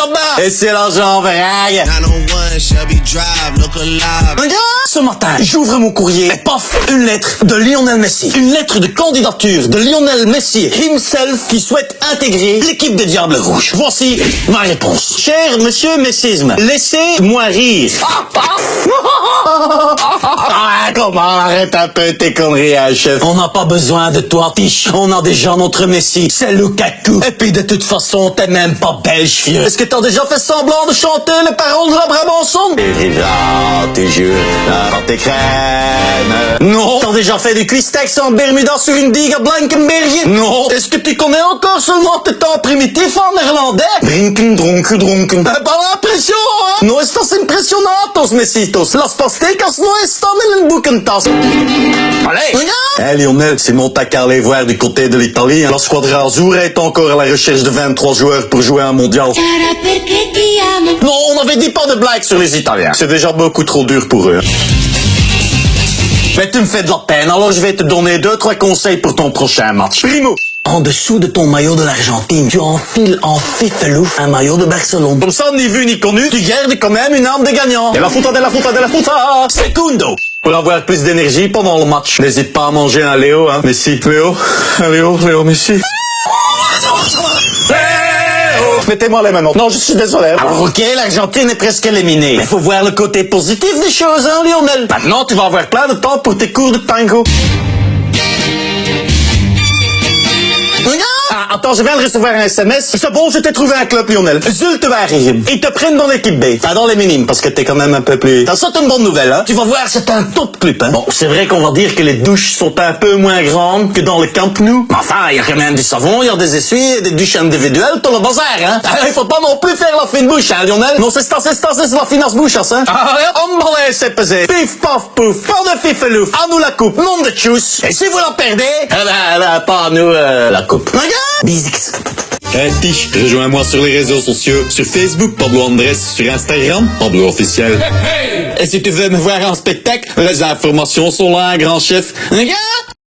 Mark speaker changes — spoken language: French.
Speaker 1: là-bas. Et c'est l'argent vrague.
Speaker 2: 901 Shelby Drive, look alive.
Speaker 1: Regarde, ce matin, j'ouvre mon courrier et paf, une lettre de Lionel Messi. Une lettre de candidature de Lionel Messi himself qui souhaite intégrer l'équipe des Diables Rouges. Voici ma réponse. Cher monsieur Messisme, laissez-moi rire. Ah, comment, arrête un peu tes conneries, hein, chef. On n'a pas besoin de toi, tiche. On a déjà notre Messi, c'est Lukaku. Et puis de toute façon, t'es même pas belge, vieux. Est-ce que t'as déjà fait semblant de chanter les paroles de la Brabançonne? Toujours quand t'es crème. Non. T'as déjà fait du quistex en Bermuda sur une digue à Blankenberg? Non. Est-ce que tu connais encore seulement tes temps primitifs en néerlandais? Drinken, dronken. Pas l'impression, hein? No estas impressionatos, messitos. Las pastecas no están en el bucantas. Allez! Hey Lionel, c'est mon tac à aller voir du côté de l'Italie. La squadra Azzurra est encore à la recherche de 23 joueurs pour jouer un mondial. Non, on n'avait dit pas de blagues sur les Italiens. C'est déjà beaucoup trop dur pour eux. Mais tu me fais de la peine, alors je vais te donner 2-3 conseils pour ton prochain match. Primo, en dessous de ton maillot de l'Argentine, tu enfiles en fifelouf un maillot de Barcelone. Comme ça, ni vu ni connu, tu gardes quand même une arme de gagnant. De la puta. Secundo, pour avoir plus d'énergie pendant le match, n'hésite pas à manger un Léo, hein. Messi. Léo, Messi. Mettez-moi les mains. Non, je suis désolé. Alors, ok, l'Argentine est presque éliminée. Mais faut voir le côté positif des choses, hein, Lionel. Maintenant, tu vas avoir plein de temps pour tes cours de tango. Ah, attends, je viens de recevoir un SMS. C'est bon, je t'ai trouvé un club, Lionel. Zult va arriver. Ils te prennent dans l'équipe B. Pas dans les minimes, parce que t'es quand même un peu plus... Ça, c'est une bonne nouvelle, hein. Tu vas voir, c'est un top club, hein. Bon, c'est vrai qu'on va dire que les douches sont un peu moins grandes que dans le Camp Nou. Mais enfin, il y a quand même du savon, il y a des essuies, des douches individuelles, tout le bazar, hein. Il faut pas non plus faire la fine bouche, hein, Lionel. Non, c'est la finance bouche, hein. Ah, emballé, c'est pesé. Pif, paf, pouf. Pas de fifelouf. À nous la coupe. Nom de tchous. Et si vous la perdez, pas à nous, la coupe. Regarde. Bisous. Hey Tiche, rejoins-moi sur les réseaux sociaux. Sur Facebook, Pablo Andrés. Sur Instagram, Pablo Officiel. Et si tu veux me voir en spectacle, les informations sont là, grand chef. Regarde.